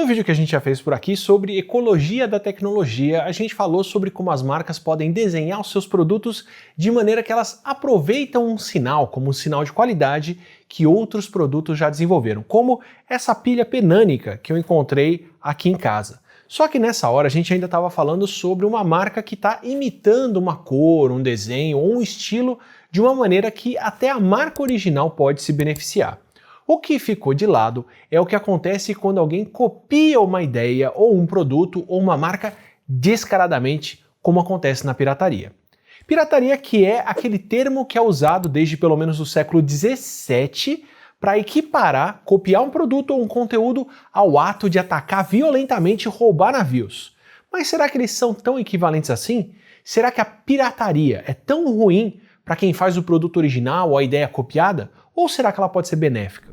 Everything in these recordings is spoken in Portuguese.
No vídeo que a gente já fez por aqui sobre ecologia da tecnologia, a gente falou sobre como as marcas podem desenhar os seus produtos de maneira que elas aproveitam um sinal, como um sinal de qualidade que outros produtos já desenvolveram, como essa pilha Penânica que eu encontrei aqui em casa. Só que nessa hora a gente ainda estava falando sobre uma marca que está imitando uma cor, um desenho ou um estilo de uma maneira que até a marca original pode se beneficiar. O que ficou de lado é o que acontece quando alguém copia uma ideia ou um produto ou uma marca descaradamente, como acontece na pirataria. Pirataria que é aquele termo que é usado desde pelo menos o século XVII para equiparar, copiar um produto ou um conteúdo ao ato de atacar violentamente e roubar navios. Mas será que eles são tão equivalentes assim? Será que a pirataria é tão ruim para quem faz o produto original ou a ideia copiada? Ou será que ela pode ser benéfica?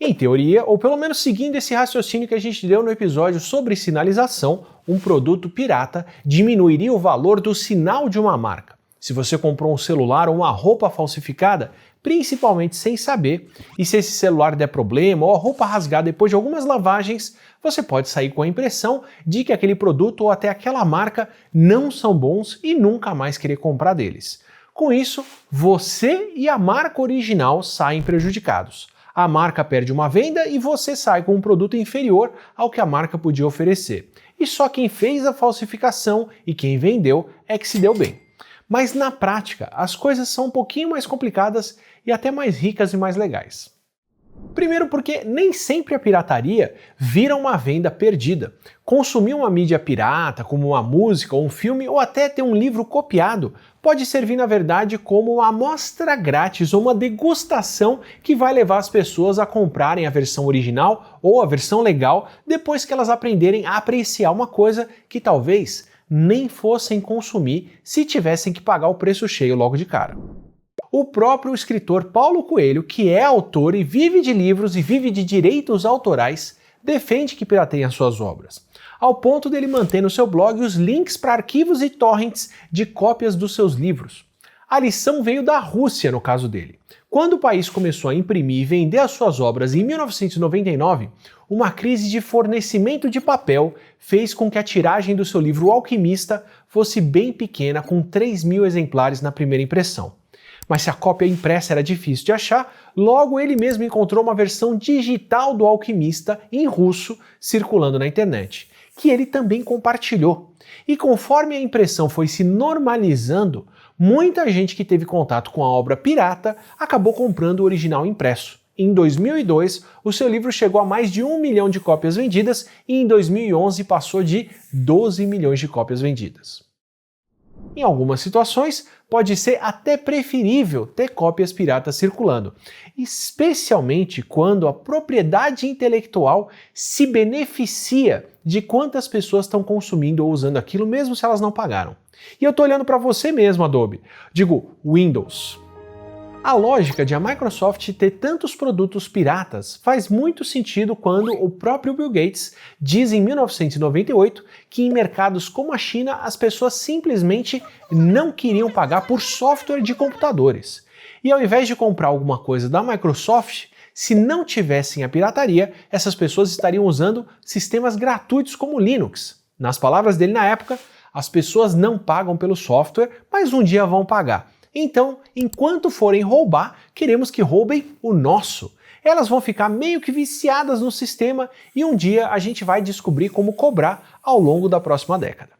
Em teoria, ou pelo menos seguindo esse raciocínio que a gente deu no episódio sobre sinalização, um produto pirata diminuiria o valor do sinal de uma marca. Se você comprou um celular ou uma roupa falsificada, principalmente sem saber, e se esse celular der problema ou a roupa rasgar depois de algumas lavagens, você pode sair com a impressão de que aquele produto ou até aquela marca não são bons e nunca mais querer comprar deles. Com isso, você e a marca original saem prejudicados. A marca perde uma venda e você sai com um produto inferior ao que a marca podia oferecer. E só quem fez a falsificação e quem vendeu é que se deu bem. Mas na prática, as coisas são um pouquinho mais complicadas e até mais ricas e mais legais. Primeiro porque nem sempre a pirataria vira uma venda perdida. Consumir uma mídia pirata, como uma música ou um filme, ou até ter um livro copiado, pode servir na verdade como uma amostra grátis ou uma degustação que vai levar as pessoas a comprarem a versão original ou a versão legal depois que elas aprenderem a apreciar uma coisa que talvez nem fossem consumir se tivessem que pagar o preço cheio logo de cara. O próprio escritor Paulo Coelho, que é autor e vive de livros e vive de direitos autorais, defende que pirateiem as suas obras, ao ponto dele manter no seu blog os links para arquivos e torrents de cópias dos seus livros. A lição veio da Rússia no caso dele. Quando o país começou a imprimir e vender as suas obras em 1999, uma crise de fornecimento de papel fez com que a tiragem do seu livro O Alquimista fosse bem pequena, com 3.000 exemplares na primeira impressão. Mas se a cópia impressa era difícil de achar, logo ele mesmo encontrou uma versão digital do Alquimista em russo circulando na internet, que ele também compartilhou. E conforme a impressão foi se normalizando, muita gente que teve contato com a obra pirata acabou comprando o original impresso. Em 2002, o seu livro chegou a mais de 1 milhão de cópias vendidas e em 2011 passou de 12 milhões de cópias vendidas. Em algumas situações, pode ser até preferível ter cópias piratas circulando, especialmente quando a propriedade intelectual se beneficia de quantas pessoas estão consumindo ou usando aquilo, mesmo se elas não pagaram. E eu estou olhando para você mesmo, Adobe. Digo, Windows. A lógica de a Microsoft ter tantos produtos piratas faz muito sentido quando o próprio Bill Gates diz em 1998 que em mercados como a China as pessoas simplesmente não queriam pagar por software de computadores. E ao invés de comprar alguma coisa da Microsoft, se não tivessem a pirataria, essas pessoas estariam usando sistemas gratuitos como Linux. Nas palavras dele na época, as pessoas não pagam pelo software, mas um dia vão pagar. Então, enquanto forem roubar, queremos que roubem o nosso. Elas vão ficar meio que viciadas no sistema e um dia a gente vai descobrir como cobrar ao longo da próxima década.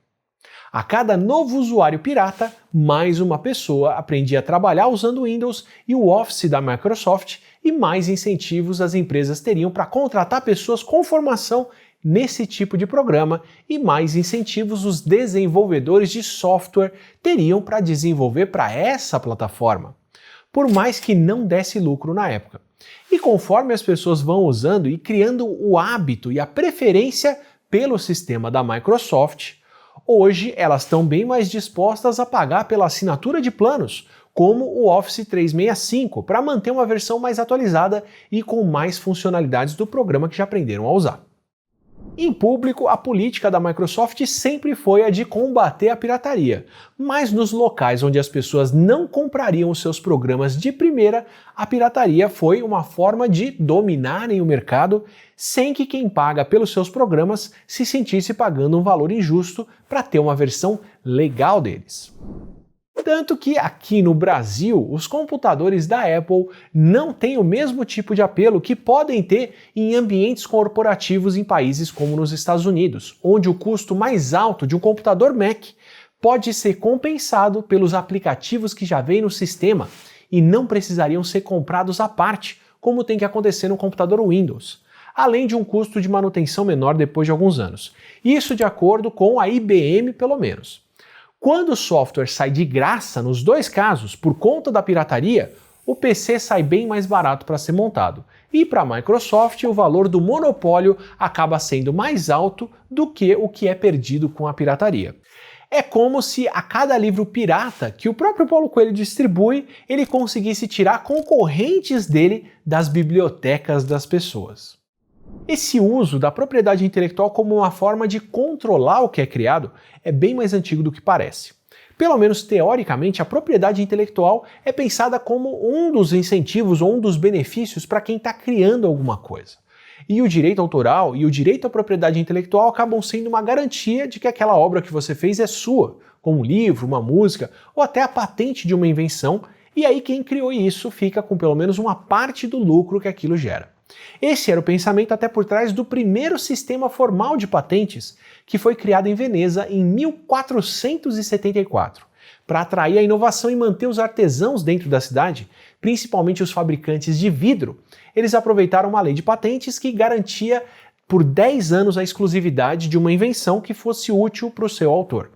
A cada novo usuário pirata, mais uma pessoa aprendia a trabalhar usando Windows e o Office da Microsoft e mais incentivos as empresas teriam para contratar pessoas com formação nesse tipo de programa e mais incentivos os desenvolvedores de software teriam para desenvolver para essa plataforma, por mais que não desse lucro na época. E conforme as pessoas vão usando e criando o hábito e a preferência pelo sistema da Microsoft, hoje elas estão bem mais dispostas a pagar pela assinatura de planos, como o Office 365, para manter uma versão mais atualizada e com mais funcionalidades do programa que já aprenderam a usar. Em público, a política da Microsoft sempre foi a de combater a pirataria, mas nos locais onde as pessoas não comprariam os seus programas de primeira, a pirataria foi uma forma de dominarem o mercado sem que quem paga pelos seus programas se sentisse pagando um valor injusto para ter uma versão legal deles. Tanto que aqui no Brasil, os computadores da Apple não têm o mesmo tipo de apelo que podem ter em ambientes corporativos em países como nos Estados Unidos, onde o custo mais alto de um computador Mac pode ser compensado pelos aplicativos que já vêm no sistema e não precisariam ser comprados à parte, como tem que acontecer no computador Windows, além de um custo de manutenção menor depois de alguns anos. Isso de acordo com a IBM, pelo menos. Quando o software sai de graça nos dois casos por conta da pirataria, o PC sai bem mais barato para ser montado. E para a Microsoft, o valor do monopólio acaba sendo mais alto do que o que é perdido com a pirataria. É como se a cada livro pirata que o próprio Paulo Coelho distribui, ele conseguisse tirar concorrentes dele das bibliotecas das pessoas. Esse uso da propriedade intelectual como uma forma de controlar o que é criado é bem mais antigo do que parece. Pelo menos teoricamente, a propriedade intelectual é pensada como um dos incentivos ou um dos benefícios para quem está criando alguma coisa. E o direito autoral e o direito à propriedade intelectual acabam sendo uma garantia de que aquela obra que você fez é sua, como um livro, uma música ou até a patente de uma invenção, e aí quem criou isso fica com pelo menos uma parte do lucro que aquilo gera. Esse era o pensamento até por trás do primeiro sistema formal de patentes, que foi criado em Veneza em 1474. Para atrair a inovação e manter os artesãos dentro da cidade, principalmente os fabricantes de vidro, eles aproveitaram uma lei de patentes que garantia por 10 anos a exclusividade de uma invenção que fosse útil para o seu autor.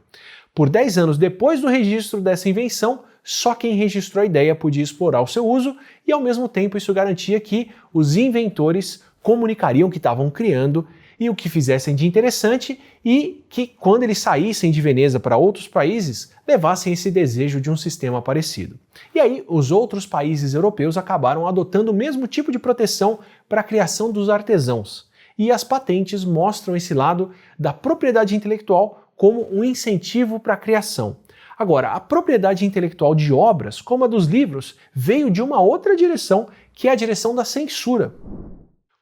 Por 10 anos depois do registro dessa invenção, só quem registrou a ideia podia explorar o seu uso e, ao mesmo tempo, isso garantia que os inventores comunicariam o que estavam criando e o que fizessem de interessante e que, quando eles saíssem de Veneza para outros países, levassem esse desejo de um sistema parecido. E aí, os outros países europeus acabaram adotando o mesmo tipo de proteção para a criação dos artesãos. E as patentes mostram esse lado da propriedade intelectual como um incentivo para a criação. Agora, a propriedade intelectual de obras, como a dos livros, veio de uma outra direção, que é a direção da censura.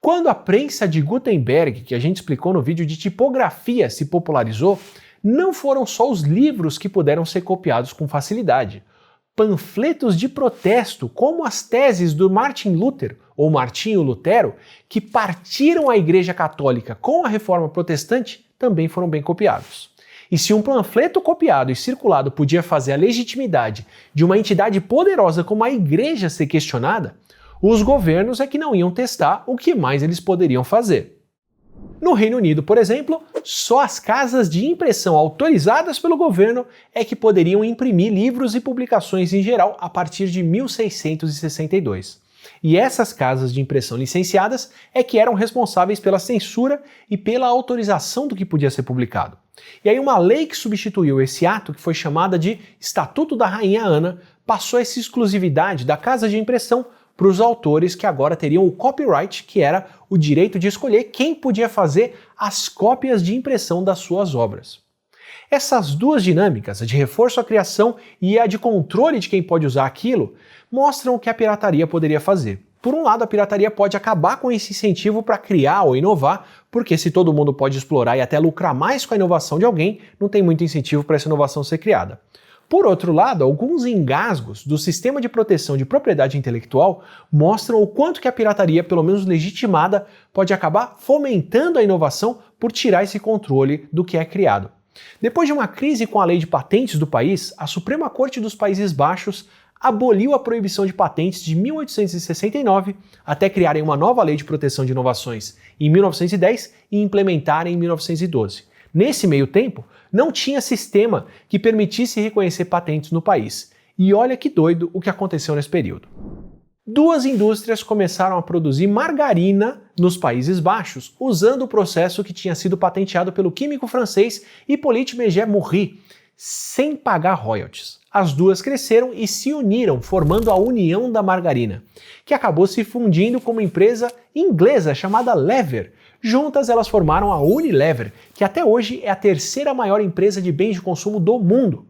Quando a prensa de Gutenberg, que a gente explicou no vídeo de tipografia, se popularizou, não foram só os livros que puderam ser copiados com facilidade. Panfletos de protesto, como as teses do Martin Luther, ou Martinho Lutero, que partiram a Igreja Católica com a Reforma Protestante, também foram bem copiados. E se um panfleto copiado e circulado podia fazer a legitimidade de uma entidade poderosa como a Igreja ser questionada, os governos é que não iam testar o que mais eles poderiam fazer. No Reino Unido, por exemplo, só as casas de impressão autorizadas pelo governo é que poderiam imprimir livros e publicações em geral a partir de 1662. E essas casas de impressão licenciadas é que eram responsáveis pela censura e pela autorização do que podia ser publicado. E aí uma lei que substituiu esse ato, que foi chamada de Estatuto da Rainha Ana, passou essa exclusividade da casa de impressão para os autores que agora teriam o copyright, que era o direito de escolher quem podia fazer as cópias de impressão das suas obras. Essas duas dinâmicas, a de reforço à criação e a de controle de quem pode usar aquilo, mostram o que a pirataria poderia fazer. Por um lado, a pirataria pode acabar com esse incentivo para criar ou inovar, porque se todo mundo pode explorar e até lucrar mais com a inovação de alguém, não tem muito incentivo para essa inovação ser criada. Por outro lado, alguns engasgos do sistema de proteção de propriedade intelectual mostram o quanto que a pirataria, pelo menos legitimada, pode acabar fomentando a inovação por tirar esse controle do que é criado. Depois de uma crise com a lei de patentes do país, a Suprema Corte dos Países Baixos aboliu a proibição de patentes de 1869 até criarem uma nova lei de proteção de inovações em 1910 e implementarem em 1912. Nesse meio tempo, não tinha sistema que permitisse reconhecer patentes no país. E olha que doido o que aconteceu nesse período. Duas indústrias começaram a produzir margarina nos Países Baixos, usando o processo que tinha sido patenteado pelo químico francês Hippolyte Méger-Moury, sem pagar royalties. As duas cresceram e se uniram, formando a União da Margarina, que acabou se fundindo com uma empresa inglesa chamada Lever, Juntas elas formaram a Unilever, que até hoje é a terceira maior empresa de bens de consumo do mundo.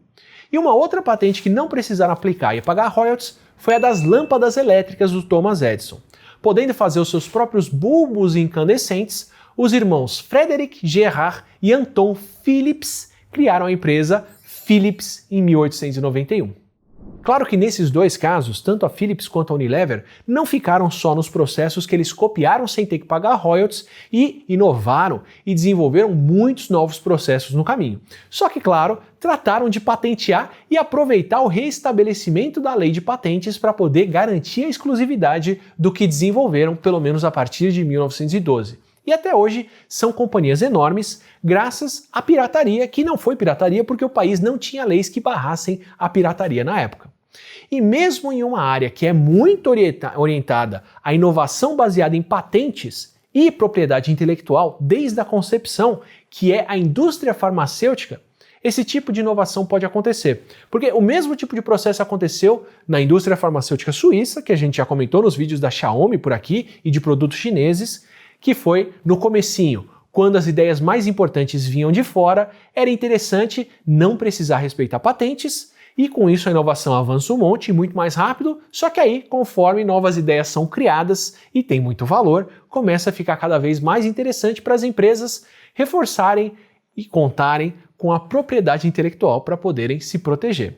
E uma outra patente que não precisaram aplicar e pagar royalties foi a das lâmpadas elétricas do Thomas Edison. Podendo fazer os seus próprios bulbos incandescentes, os irmãos Frederick Gerard e Anton Philips criaram a empresa Philips em 1891. Claro que nesses dois casos, tanto a Philips quanto a Unilever não ficaram só nos processos que eles copiaram sem ter que pagar royalties e inovaram e desenvolveram muitos novos processos no caminho. Só que, claro, trataram de patentear e aproveitar o reestabelecimento da lei de patentes para poder garantir a exclusividade do que desenvolveram, pelo menos a partir de 1912. E até hoje são companhias enormes, graças à pirataria, que não foi pirataria porque o país não tinha leis que barrassem a pirataria na época. E mesmo em uma área que é muito orientada à inovação baseada em patentes e propriedade intelectual desde a concepção, que é a indústria farmacêutica, esse tipo de inovação pode acontecer. Porque o mesmo tipo de processo aconteceu na indústria farmacêutica suíça, que a gente já comentou nos vídeos da Xiaomi por aqui, e de produtos chineses, que foi no comecinho, quando as ideias mais importantes vinham de fora, era interessante não precisar respeitar patentes, e com isso a inovação avança um monte, muito mais rápido, só que aí, conforme novas ideias são criadas e tem muito valor, começa a ficar cada vez mais interessante para as empresas reforçarem e contarem com a propriedade intelectual para poderem se proteger.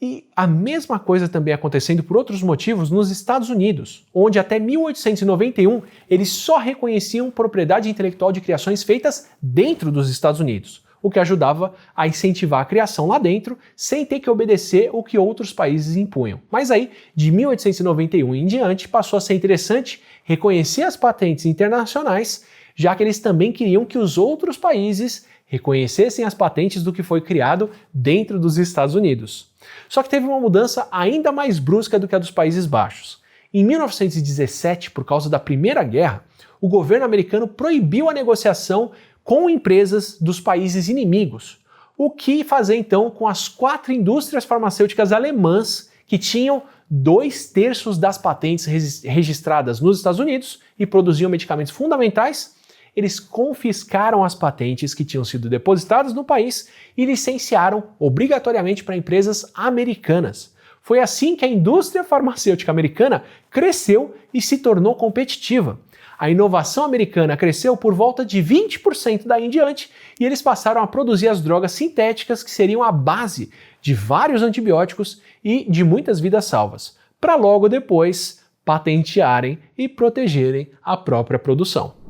E a mesma coisa também acontecendo por outros motivos nos Estados Unidos, onde até 1891 eles só reconheciam propriedade intelectual de criações feitas dentro dos Estados Unidos, o que ajudava a incentivar a criação lá dentro sem ter que obedecer o que outros países impunham. Mas aí, de 1891 em diante, passou a ser interessante reconhecer as patentes internacionais, já que eles também queriam que os outros países reconhecessem as patentes do que foi criado dentro dos Estados Unidos. Só que teve uma mudança ainda mais brusca do que a dos Países Baixos. Em 1917, por causa da Primeira Guerra, o governo americano proibiu a negociação com empresas dos países inimigos, o que fazer então com as 4 indústrias farmacêuticas alemãs que tinham 2/3 das patentes registradas nos Estados Unidos e produziam medicamentos fundamentais. Eles confiscaram as patentes que tinham sido depositadas no país e licenciaram obrigatoriamente para empresas americanas. Foi assim que a indústria farmacêutica americana cresceu e se tornou competitiva. A inovação americana cresceu por volta de 20% daí em diante e eles passaram a produzir as drogas sintéticas que seriam a base de vários antibióticos e de muitas vidas salvas, para logo depois patentearem e protegerem a própria produção.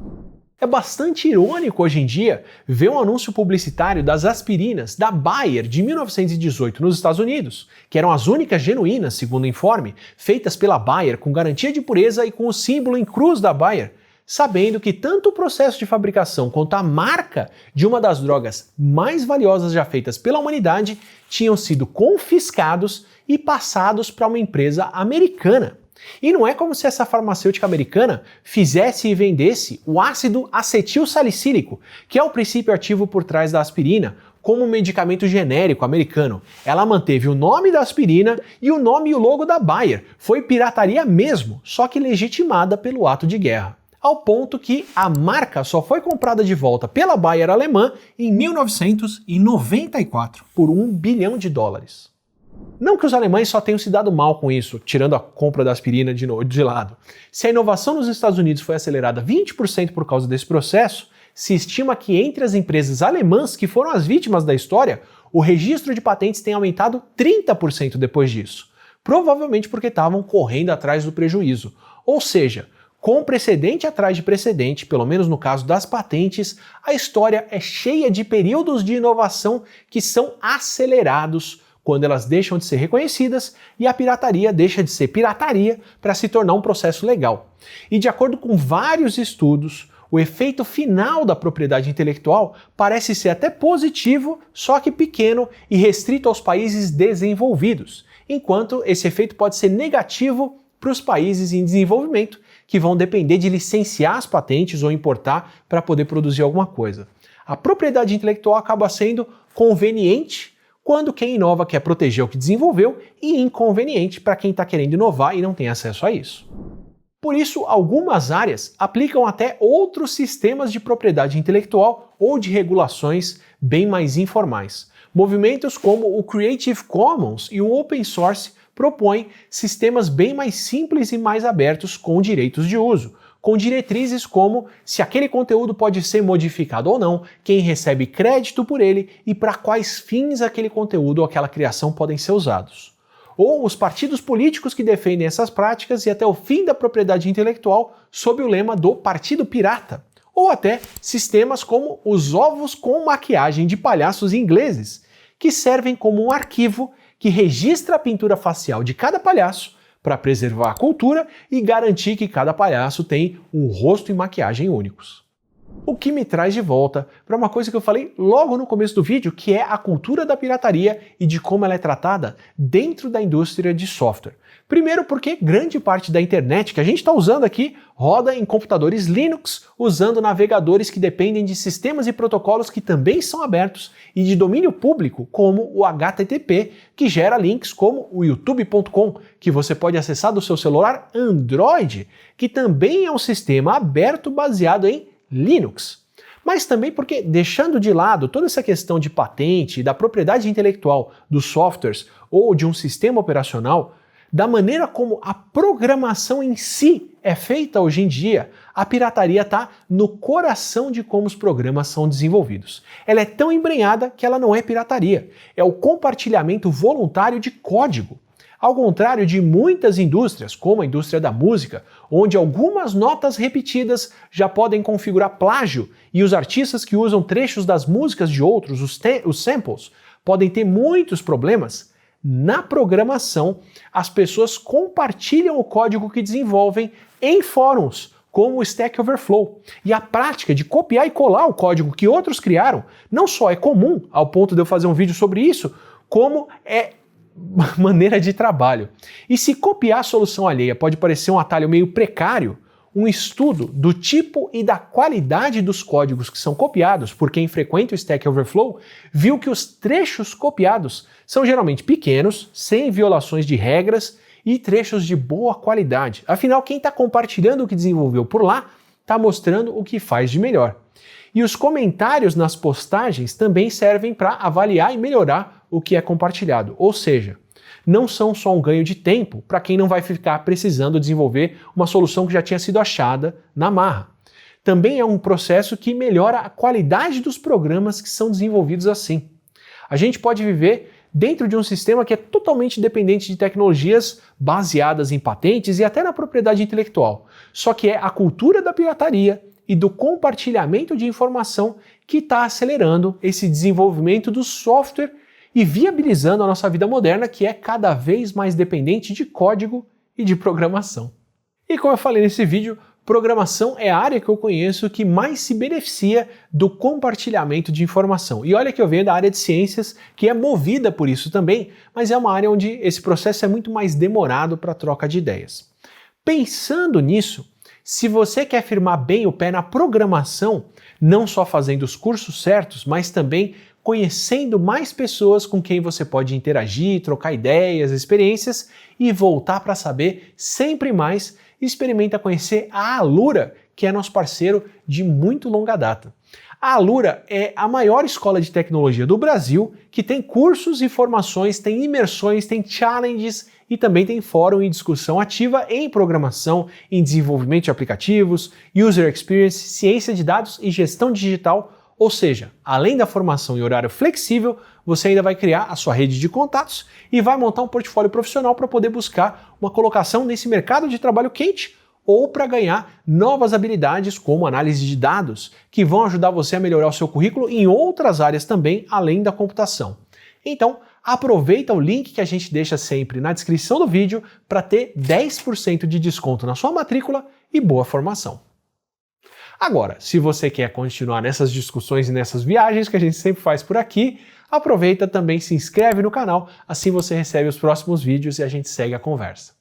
É bastante irônico hoje em dia ver um anúncio publicitário das aspirinas da Bayer de 1918 nos Estados Unidos, que eram as únicas genuínas, segundo o informe, feitas pela Bayer com garantia de pureza e com o símbolo em cruz da Bayer, sabendo que tanto o processo de fabricação quanto a marca de uma das drogas mais valiosas já feitas pela humanidade tinham sido confiscados e passados para uma empresa americana. E não é como se essa farmacêutica americana fizesse e vendesse o ácido acetil salicílico, que é o princípio ativo por trás da aspirina, como um medicamento genérico americano. Ela manteve o nome da aspirina e o nome e o logo da Bayer. Foi pirataria mesmo, só que legitimada pelo ato de guerra. Ao ponto que a marca só foi comprada de volta pela Bayer alemã em 1994, por $1 bilhão. Não que os alemães só tenham se dado mal com isso, tirando a compra da aspirina de lado. Se a inovação nos Estados Unidos foi acelerada 20% por causa desse processo, se estima que entre as empresas alemãs que foram as vítimas da história, o registro de patentes tem aumentado 30% depois disso. Provavelmente porque estavam correndo atrás do prejuízo. Ou seja, com precedente atrás de precedente, pelo menos no caso das patentes, a história é cheia de períodos de inovação que são acelerados quando elas deixam de ser reconhecidas e a pirataria deixa de ser pirataria para se tornar um processo legal. E de acordo com vários estudos, o efeito final da propriedade intelectual parece ser até positivo, só que pequeno e restrito aos países desenvolvidos, enquanto esse efeito pode ser negativo para os países em desenvolvimento, que vão depender de licenciar as patentes ou importar para poder produzir alguma coisa. A propriedade intelectual acaba sendo conveniente quando quem inova quer proteger o que desenvolveu e inconveniente para quem está querendo inovar e não tem acesso a isso. Por isso, algumas áreas aplicam até outros sistemas de propriedade intelectual ou de regulações bem mais informais. Movimentos como o Creative Commons e o Open Source propõem sistemas bem mais simples e mais abertos com direitos de uso, com diretrizes como se aquele conteúdo pode ser modificado ou não, quem recebe crédito por ele e para quais fins aquele conteúdo ou aquela criação podem ser usados. Ou os partidos políticos que defendem essas práticas e até o fim da propriedade intelectual sob o lema do Partido Pirata. Ou até sistemas como os ovos com maquiagem de palhaços ingleses, que servem como um arquivo que registra a pintura facial de cada palhaço para preservar a cultura e garantir que cada palhaço tem um rosto e maquiagem únicos. O que me traz de volta para uma coisa que eu falei logo no começo do vídeo, que é a cultura da pirataria e de como ela é tratada dentro da indústria de software. Primeiro porque grande parte da internet que a gente está usando aqui roda em computadores Linux, usando navegadores que dependem de sistemas e protocolos que também são abertos e de domínio público, como o HTTP, que gera links como o youtube.com, que você pode acessar do seu celular Android, que também é um sistema aberto baseado em Linux. Mas também porque, deixando de lado toda essa questão de patente e da propriedade intelectual dos softwares ou de um sistema operacional, da maneira como a programação em si é feita hoje em dia, a pirataria está no coração de como os programas são desenvolvidos. Ela é tão embrenhada que ela não é pirataria, é o compartilhamento voluntário de código. Ao contrário de muitas indústrias, como a indústria da música, onde algumas notas repetidas já podem configurar plágio e os artistas que usam trechos das músicas de outros, os samples, podem ter muitos problemas, na programação as pessoas compartilham o código que desenvolvem em fóruns, como o Stack Overflow. E a prática de copiar e colar o código que outros criaram não só é comum, ao ponto de eu fazer um vídeo sobre isso, como é maneira de trabalho. E se copiar a solução alheia pode parecer um atalho meio precário, um estudo do tipo e da qualidade dos códigos que são copiados por quem frequenta o Stack Overflow viu que os trechos copiados são geralmente pequenos, sem violações de regras e trechos de boa qualidade. Afinal, quem está compartilhando o que desenvolveu por lá está mostrando o que faz de melhor. E os comentários nas postagens também servem para avaliar e melhorar o que é compartilhado. Ou seja, não são só um ganho de tempo para quem não vai ficar precisando desenvolver uma solução que já tinha sido achada na marra. Também é um processo que melhora a qualidade dos programas que são desenvolvidos assim. A gente pode viver dentro de um sistema que é totalmente dependente de tecnologias baseadas em patentes e até na propriedade intelectual. Só que é a cultura da pirataria e do compartilhamento de informação que está acelerando esse desenvolvimento do software e viabilizando a nossa vida moderna, que é cada vez mais dependente de código e de programação. E como eu falei nesse vídeo, programação é a área que eu conheço que mais se beneficia do compartilhamento de informação. E olha que eu venho da área de ciências, que é movida por isso também, mas é uma área onde esse processo é muito mais demorado para a troca de ideias. Pensando nisso, se você quer firmar bem o pé na programação, não só fazendo os cursos certos, mas também conhecendo mais pessoas com quem você pode interagir, trocar ideias, experiências e voltar para saber sempre mais, experimenta conhecer a Alura, que é nosso parceiro de muito longa data. A Alura é a maior escola de tecnologia do Brasil, que tem cursos e formações, tem imersões, tem challenges e também tem fórum e discussão ativa em programação, em desenvolvimento de aplicativos, user experience, ciência de dados e gestão digital. Ou seja, além da formação em horário flexível, você ainda vai criar a sua rede de contatos e vai montar um portfólio profissional para poder buscar uma colocação nesse mercado de trabalho quente ou para ganhar novas habilidades como análise de dados, que vão ajudar você a melhorar o seu currículo em outras áreas também, além da computação. Então, aproveita o link que a gente deixa sempre na descrição do vídeo para ter 10% de desconto na sua matrícula e boa formação. Agora, se você quer continuar nessas discussões e nessas viagens que a gente sempre faz por aqui, aproveita também, se inscreve no canal, assim você recebe os próximos vídeos e a gente segue a conversa.